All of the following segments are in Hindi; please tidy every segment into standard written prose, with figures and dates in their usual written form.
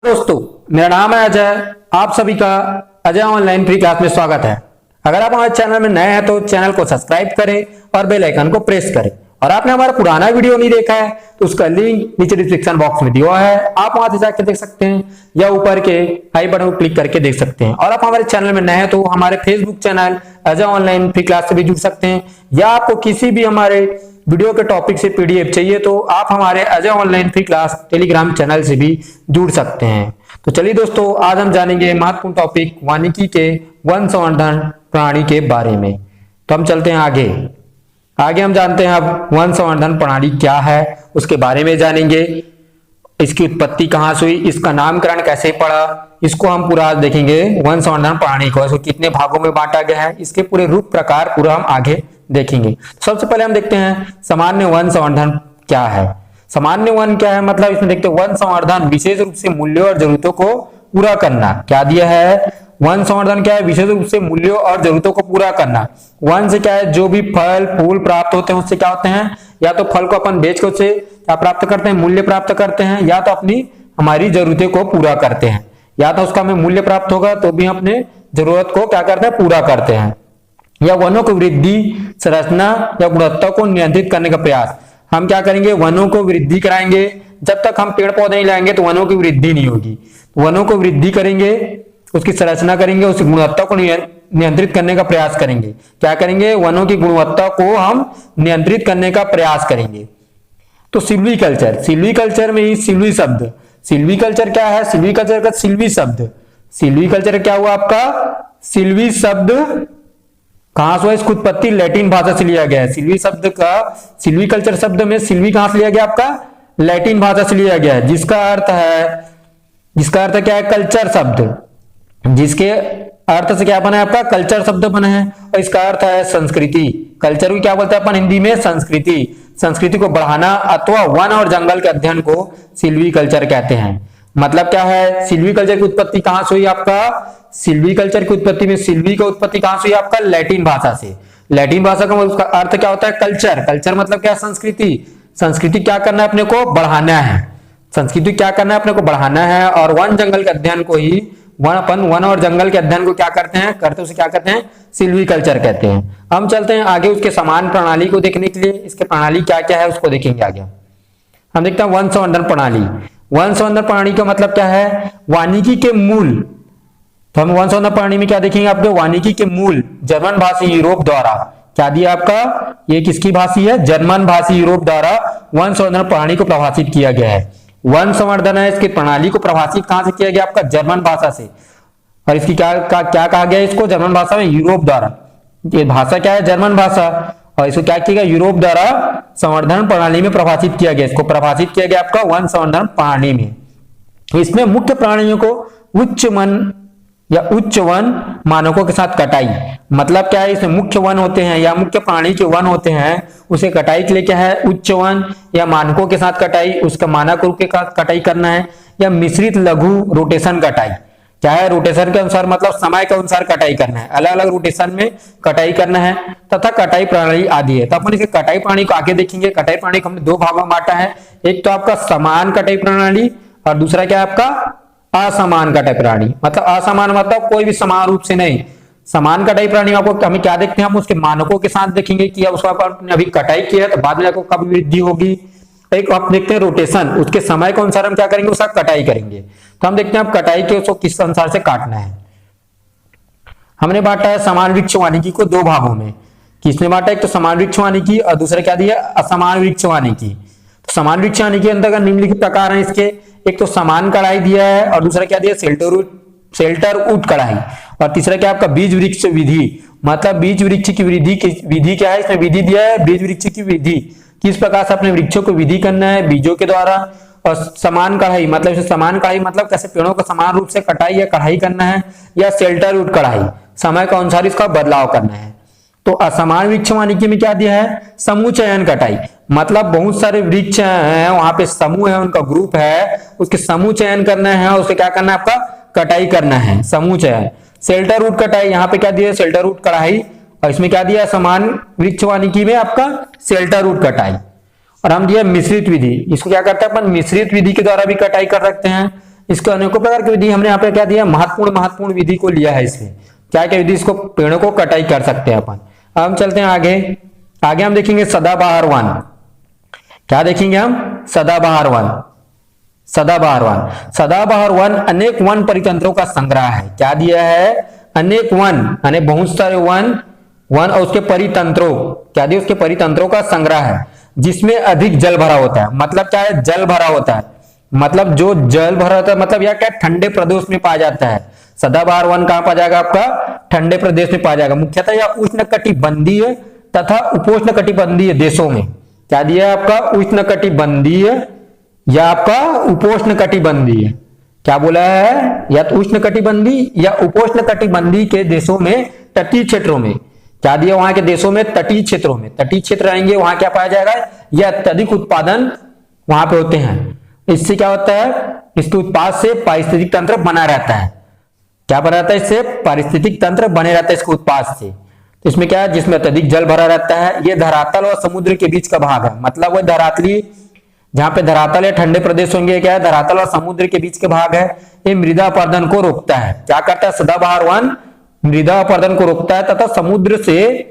दोस्तों, मेरा नाम है अजय। आप सभी का अजय ऑनलाइन फ्री क्लास में स्वागत है। अगर आप हमारे चैनल में नए हैं तो चैनल को सब्सक्राइब करें और बेल आइकन को प्रेस करें। और आपने हमारा पुराना वीडियो नहीं देखा है तो उसका लिंक नीचे डिस्क्रिप्शन बॉक्स में दिया है, आप वहां से जाकर देख सकते हैं या ऊपर के आई बटन को क्लिक करके देख सकते हैं। और आप हमारे चैनल में नए हैं तो हमारे Facebook channel Ajay online free class से भी जुड़ सकते हैं, या आपको किसी भी हमारे वीडियो के टॉपिक से पीडीएफ चाहिए तो आप हमारे Ajay online free class Telegram channel से भी जुड़ सकते हैं। तो चलिए दोस्तों, आज हम जानेंगे महत्वपूर्ण टॉपिक वानिकी के वंशवर्धन प्रणाली के बारे में। तो हम चलते हैं आगे हम जानते हैं अब वंशवर्धन प्रणाली क्या है, उसके बारे में जानेंगे। इसकी उत्पत्ति कहां से हुई, इसका नामकरण कैसे पड़ा, इसको हम पूरा देखेंगे। वंशवर्धन प्रणाली को इसको कितने भागों में बांटा गया है, इसके पूरे रूप प्रकार पूरा हम आगे देखेंगे। सबसे पहले हम देखते हैं सामान्य वंशवर्धन क्या है। सामान्य वन क्या है, मतलब इसमें देखते हैं वंशवर्धन विशेष रूप से मूल्यों और जरूरतों को पूरा करना। क्या दिया है, वंशवर्धन क्या है, विशेष रूप से मूल्यों और जरूरतों को पूरा करना। वंश क्या है, जो भी फल फूल प्राप्त होते हैं उससे क्या होते हैं, या तो फल को अपन बेच के उससे क्या प्राप्त करते हैं, मूल्य प्राप्त करते हैं, या तो अपनी हमारी जरूरतें को पूरा करते हैं। या तो उसका हमें मूल्य प्राप्त होगा तो भी हम अपने जरूरत को क्या करते हैं, पूरा करते हैं। या वनों की वृद्धि, संरचना या गुणवत्ता को नियंत्रित करने का प्रयास। हम क्या करेंगे, वनों को वृद्धि कराएंगे। जब तक हम पेड़ पौधे नहीं लाएंगे तो वनों की वृद्धि नहीं होगी। वनों को वृद्धि करेंगे, उसकी संरचना करेंगे, उसकी गुणवत्ता को नियंत्रित करने का प्रयास करेंगे। क्या करेंगे, वनों की गुणवत्ता को हम नियंत्रित करने का प्रयास करेंगे। तो सिल्वीकल्चर, सिल्वीकल्चर में ही सिल्वी शब्द, सिल्वीकल्चर क्या है, सिल्वीकल्चर का सिल्वी शब्द, सिल्वीकल्चर क्या हुआ आपका, सिल्वी शब्द कहां से, इसकी उत्पत्ति लैटिन भाषा से लिया गया है। सिल्वी शब्द का, सिल्वीकल्चर शब्द में सिल्वी कहां से लिया गया, आपका लैटिन भाषा से लिया गया है, जिसका अर्थ क्या है, कल्चर शब्द, जिसके अर्थ से क्या बना है, आपका कल्चर शब्द बना है। और इसका अर्थ है संस्कृति। कल्चर को क्या बोलते हैं अपन हिंदी में, संस्कृति। संस्कृति को बढ़ाना अथवा वन और जंगल के अध्ययन को सिल्वीकल्चर कहते हैं। मतलब क्या है, सिल्वीकल्चर की उत्पत्ति कहां से हुई, आपका सिल्वीकल्चर की उत्पत्ति में सिल्वी की उत्पत्ति कहां से हुई, आपका लैटिन भाषा से। लैटिन भाषा का उसका अर्थ क्या होता है, कल्चर। कल्चर मतलब क्या, संस्कृति। संस्कृति क्या करना है, अपने को बढ़ाना है। संस्कृति क्या करना है, अपने को बढ़ाना है। और वन जंगल के अध्ययन को ही वन और जंगल के अध्ययन को क्या करते हैं, उसे क्या कहते हैं, सिल्वीकल्चर कहते हैं। हम चलते हैं आगे उसके समान प्रणाली को देखने के लिए। इसके प्रणाली क्या क्या है उसको देखेंगे आगे। हम देखते हैं वंशवर्धन प्रणाली। वंशवर्धन प्रणाली का मतलब क्या है, वानिकी के मूल। तो हम वंशवर्धन प्रणाली में क्या देखेंगे, आपके वानिकी के मूल जर्मन भाषी यूरोप द्वारा, क्या दिया आपका, ये किसकी भाषी है, जर्मन भाषी यूरोप द्वारा वंशवर्धन प्रणाली को प्रभाषित किया गया है। वंशवर्धन है, इसकी प्रणाली को प्रभाषित कहां से किया गया, आपका जर्मन भाषा से। और इसकी क्या कहा गया, इसको जर्मन भाषा में यूरोप द्वारा। ये भाषा क्या है, जर्मन भाषा। और इसको क्या किया गया, यूरोप द्वारा संवर्धन प्रणाली में प्रभाषित किया गया। इसको प्रभाषित किया गया आपका वंशवर्धन प्रणाली में। इसमें मुख्य प्राणियों को उच्च वन मानकों के साथ कटाई। मतलब क्या है, इसमें मुख्य वन होते हैं या मुख्य प्राणी के वन होते हैं, उसे कटाई के लिए क्या है, उच्च वन या मानकों के साथ कटाई, उसका मानक रूप के साथ कटाई करना है। या मिश्रित लघु रोटेशन कटाई, क्या है, रोटेशन के अनुसार मतलब समय के अनुसार कटाई करना है, अलग अलग रोटेशन में कटाई करना है, तथा कटाई प्रणाली आदि है। तो अपन इसे कटाई प्रणाली को आगे देखेंगे। कटाई प्रणाली को हमने दो भागों में बांटा है, एक तो आपका समान कटाई प्रणाली और दूसरा क्या है आपका असमान कटाई प्रणाली। मतलब असमान मतलब कोई भी समान रूप से नहीं। समान कटाई प्रणाली में आपको हमें क्या देखते हैं, हम उसके मानकों के साथ देखेंगे कि उसका अभी कटाई किया है तो बाद में आपको कब वृद्धि होगी। एक आप देखते हैं रोटेशन, उसके समय के अनुसार हम क्या करेंगे, उसका कटाई करेंगे। तो हम देखते हैं आप कटाई के उसको किस अनुसार से काटना है। हमने बांटा है समान वृक्ष वानिकी को दो भागों में। किसने बांटा, एक तो समान वृक्ष वानिकी और दूसरा क्या दिया, असमान वृक्ष वानिकी। तो समान वृक्ष वानिकी के अंतर्गत निम्नलिखित प्रकार है इसके, एक तो समान कढ़ाई दिया है और दूसरा क्या दिया, शेल्टर ऊट कढ़ाई। और तीसरा क्या आपका बीज वृक्ष विधि। मतलब बीज वृक्ष की विधि क्या है, इसमें विधि दिया है बीज वृक्ष की विधि, किस प्रकार से अपने वृक्षों को विधि करना है बीजों के द्वारा। और समान कढ़ाई मतलब समान कढ़ाई मतलब कैसे पेड़ों को समान रूप से कटाई या कढ़ाई करना है। या शेल्टर ऊट कढ़ाई, समय के अनुसार इसका बदलाव करना है। तो असमान वृक्ष वानिकी में क्या दिया है, समूह चयन कटाई। मतलब बहुत सारे वृक्ष हैं, वहां पे समूह है, उनका ग्रुप है, उसके समूह चयन करना है और उसके क्या करना है, आपका कटाई करना है, समूह चयन। शेल्टर ऊट कटाई, यहाँ पे क्या दिया, शेल्टर ऊट कढ़ाई। और इसमें क्या दिया, समान वृक्ष वानिकी में आपका शेल्टर ऊट कटाई। और हम दिया मिश्रित विधि, इसको क्या करते हैं अपन मिश्रित विधि के द्वारा भी कटाई कर सकते हैं। इसको अनेकों प्रकार की विधि हमने यहाँ पे क्या दिया, महत्वपूर्ण विधि को लिया है इसमें। क्या क्या विधि, इसको पेड़ों को कटाई कर सकते हैं अपन। अब हम चलते हैं आगे हम देखेंगे सदाबहार वन। क्या देखेंगे हम, सदाबहार वन अनेक वन परितंत्रों का संग्रह है। क्या दिया है, अनेक वन यानी बहुत सारे वन और उसके परितंत्रों, क्या दिया, उसके परितंत्रों का संग्रह है जिसमें अधिक जल भरा होता है। मतलब क्या है, जल भरा होता है, मतलब जो जल भरा होता है, मतलब यह क्या ठंडे प्रदेश में पाया जाता है। सदाबहार वन कहां पाया जाएगा, आपका ठंडे प्रदेश में पाया जाएगा। मुख्यतः यह उष्णकटिबंधीय तथा उपोष्णकटिबंधीय देशों में। क्या दिया है आपका, उष्णकटिबंधीय या आपका उपोष्णकटिबंधीय, क्या बोला है, या तो उष्णकटिबंधीय या उपोष्णकटिबंधीय के देशों में, तटीय क्षेत्रों में। क्या दिया, वहां के देशों में तटीय क्षेत्रों में, तटीय क्षेत्र रहेंगे वहां क्या पाया जाएगा, यह अत्यधिक उत्पादन वहां पे होते हैं। इससे क्या होता है, इसके उत्पाद से पारिस्थितिक तंत्र बना रहता है। क्या बना रहता है, इससे पारिस्थितिक तंत्र बने रहता है इसके उत्पाद से। तो इसमें क्या है, जिसमें अत्यधिक जल भरा रहता है। यह धरातल और समुद्र के बीच का भाग है, मतलब वह धरातली, जहां पे धरातल या ठंडे प्रदेश होंगे, क्या है, धरातल और समुद्र के बीच के भाग है। ये मृदा अपरदन को रोकता है। क्या करता है, सदाबहार वन मृदा अपरदन को रोकता है तथा समुद्र से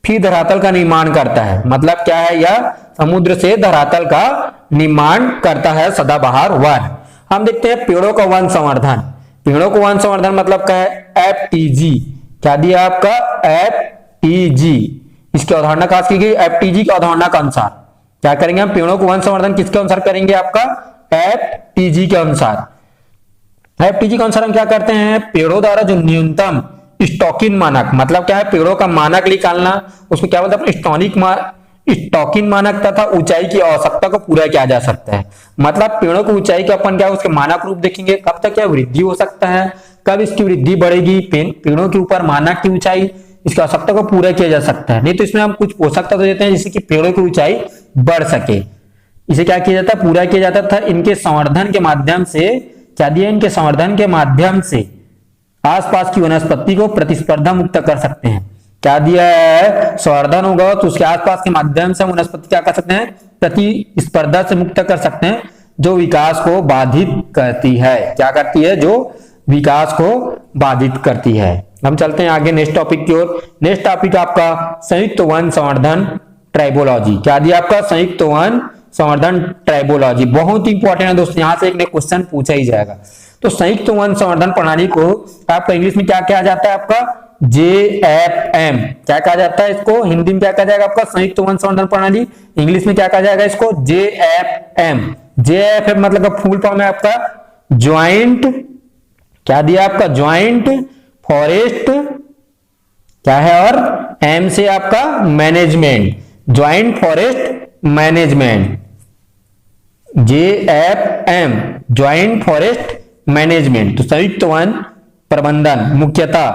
फिर धरातल का निर्माण करता है। मतलब क्या है, यह समुद्र से धरातल का निर्माण करता है सदाबहार वन। हम देखते हैं पेड़ों का वन संवर्धन। पेड़ों को वन संवर्धन मतलब क्या है, FTG। क्या दिया आपका, FTG। इसकी अवधारणा खास की गई FTG की अवधारणा के अनुसार। क्या करेंगे हम, पेड़ों को वन संवर्धन किसके अनुसार करेंगे, आपका FTG के अनुसार। FTG के अनुसार हम क्या करते हैं, पेड़ों द्वारा जो न्यूनतम स्टॉकिंग मानक, मतलब क्या है, पेड़ों का मानक निकालना, उसको क्या बोलते हैं, स्टॉकिंग मानक तथा ऊंचाई की आवश्यकता को पूरा किया जा सकता है। मतलब पेड़ों की ऊंचाई का अपन क्या उसके मानक रूप देखेंगे, कब तक क्या वृद्धि हो सकता है, कब इसकी वृद्धि बढ़ेगी, पेड़ों के ऊपर मानक की ऊंचाई, इसकी आवश्यकता को पूरा किया जा सकता है। नहीं तो इसमें हम कुछ पोषक तत्व देते हैं जिससे कि पेड़ों की ऊंचाई बढ़ सके। इसे क्या किया जाता है, पूरा किया जाता था इनके संवर्धन के माध्यम से। क्या दिया, इनके संवर्धन के माध्यम से आसपास की वनस्पति को प्रतिस्पर्धा मुक्त कर सकते हैं। क्या दिया है, संवर्धन होगा तो उसके आसपास के माध्यम से वनस्पति क्या कर सकते हैं, प्रतिस्पर्धा से मुक्त कर सकते हैं, जो विकास को बाधित करती है। क्या करती है, जो विकास को बाधित करती है। हम चलते हैं आगे नेक्स्ट टॉपिक की ओर। नेक्स्ट टॉपिक आपका संयुक्त वन संवर्धन ट्राइबोलॉजी। क्या दिया आपका, संयुक्त वन संवर्धन ट्राइबोलॉजी। बहुत ही इंपॉर्टेंट है दोस्तों, यहां से एक क्वेश्चन पूछा ही जाएगा। तो संयुक्त वन संवर्धन प्रणाली को आपका इंग्लिश में क्या कहा जाता है, आपका JFM। क्या कहा जाता है इसको, हिंदी में क्या कहा जाएगा आपका, संयुक्त वन संवर्धन प्रणाली। इंग्लिश में क्या कहा जाएगा इसको, JFM। JFM मतलब का फुल फॉर्म है आपका ज्वाइंट, क्या दिया आपका, ज्वाइंट फॉरेस्ट, क्या है, और M से आपका management, joint forest management, JFM joint forest management. तो संयुक्त वन प्रबंधन मुख्यतः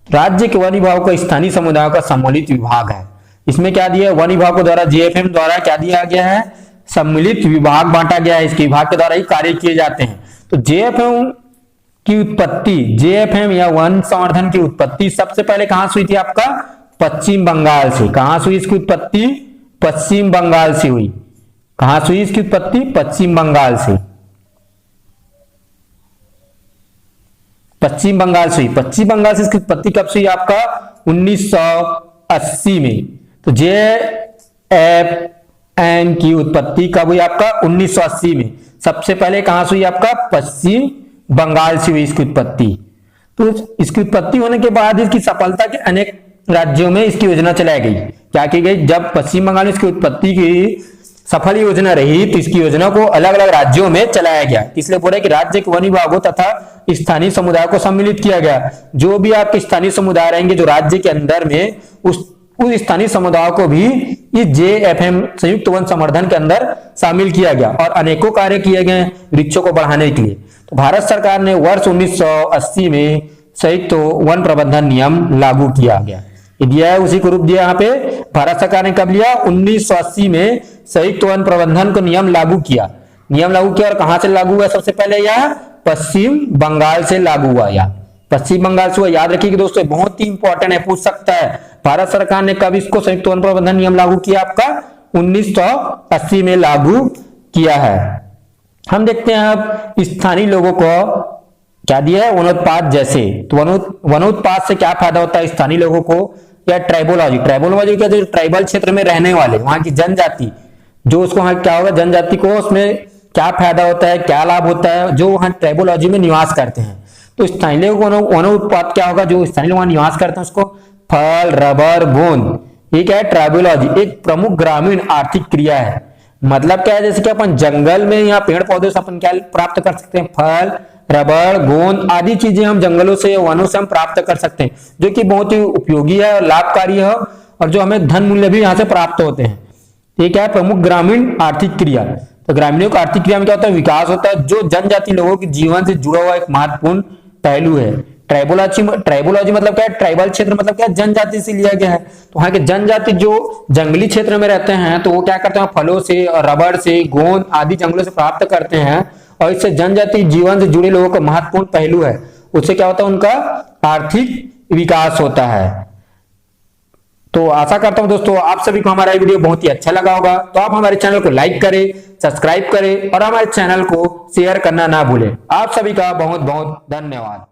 राज्य के वन विभाग का स्थानीय समुदायों का सम्मिलित विभाग है। इसमें क्या दिया, वन विभाग को द्वारा JFM द्वारा क्या दिया गया है, सम्मिलित विभाग बांटा गया है। इसके विभाग के द्वारा ही कार्य किए जाते हैं। तो JFM की उत्पत्ति, JFM या वन संवर्धन की उत्पत्ति सबसे पहले कहां से हुई थी, आपका पश्चिम बंगाल से। कहां से हुई इसकी उत्पत्ति, पश्चिम बंगाल से हुई। कहां से हुई इसकी उत्पत्ति, पश्चिम बंगाल से। पश्चिम बंगाल से हुई। पश्चिम बंगाल से इसकी उत्पत्ति कब से हुई, आपका 1980 में। तो JFM की उत्पत्ति कब हुई, आपका 1980 में। सबसे पहले कहां से हुई, आपका पश्चिम बंगाल से हुई इसकी उत्पत्ति। तो इसकी उत्पत्ति होने के बाद इसकी सफलता के अनेक राज्यों में इसकी योजना चलाई गई। क्या की गई, जब पश्चिम बंगाल में इसकी उत्पत्ति की सफल योजना रही तो इसकी योजना को अलग अलग राज्यों में चलाया गया। इसलिए बोला कि राज्य के वन विभागों तथा स्थानीय समुदाय को सम्मिलित किया गया। जो भी आपके स्थानीय समुदाय रहेंगे जो राज्य के अंदर में, उस स्थानीय समुदाय को भी इस JFM संयुक्त वन संवर्धन के अंदर शामिल किया गया और अनेकों कार्य किए गए वृक्षों को बढ़ाने के लिए। तो भारत सरकार ने वर्ष 1980 में संयुक्त वन प्रबंधन नियम लागू किया गया। दिया है उसी को रूप दिया यहाँ पे। भारत सरकार ने कब लिया, 1980 में संयुक्त वन प्रबंधन को नियम लागू किया। नियम लागू किया और कहां से लागू हुआ, सबसे पहले यह पश्चिम बंगाल से लागू हुआ। या पश्चिम बंगाल से हुआ, याद रखिए दोस्तों, बहुत ही इंपॉर्टेंट है, पूछ सकता है। भारत सरकार ने कब इसको संयुक्त वन प्रबंधन नियम लागू किया, आपका 1980 में लागू किया है। हम देखते हैं अब स्थानीय लोगों को क्या दिया है, वनोत्पाद जैसे। तो वनोत्पाद से क्या फायदा होता है स्थानीय लोगों को, या ट्राइबोलॉजी। ट्राइबोलॉजी क्या, जो ट्राइबल क्षेत्र में रहने वाले वहां की जनजाति, जो उसको वहां क्या होगा, जनजाति को उसमें क्या फायदा होता है, क्या लाभ होता है, जो वहां ट्राइबोलॉजी में निवास करते हैं। तो स्थानीय वनोत्पाद क्या होगा, जो स्थानीय वहां निवास करते हैं उसको फल, रबर, गोंद, ये क्या है, ट्राइबोलॉजी एक प्रमुख ग्रामीण आर्थिक क्रिया है। मतलब क्या है, जैसे कि अपन जंगल में या पेड़ पौधों से अपन क्या प्राप्त कर सकते हैं, फल, रबर, गोंद आदि चीजें हम जंगलों से, वनों से हम प्राप्त कर सकते हैं, जो कि बहुत ही उपयोगी है और लाभकारी है, और जो हमें धन मूल्य भी यहाँ से प्राप्त होते हैं। ये क्या है, प्रमुख ग्रामीण आर्थिक क्रिया। तो ग्रामीणों की आर्थिक क्रिया में क्या होता है, विकास होता है, जो जनजाति लोगों के जीवन से जुड़ा हुआ एक महत्वपूर्ण पहलू है। ट्राइबोलॉजी मतलब क्या है, ट्राइबल क्षेत्र मतलब क्या है, जनजाति से लिया गया है। तो वहां के जनजाति जो जंगली क्षेत्र में रहते हैं, तो वो क्या करते हैं, फलों से और रबर से, गोंद आदि जंगलों से प्राप्त करते हैं, और इससे जनजाति जीवन से जुड़े लोगों का महत्वपूर्ण पहलू है। उससे क्या होता है, उनका आर्थिक विकास होता है। तो आशा करता हूं दोस्तों आप सभी को हमारा वीडियो बहुत ही अच्छा लगा होगा। तो आप हमारे चैनल को लाइक करें, सब्सक्राइब करें और हमारे चैनल को शेयर करना ना भूलें। आप सभी का बहुत बहुत धन्यवाद।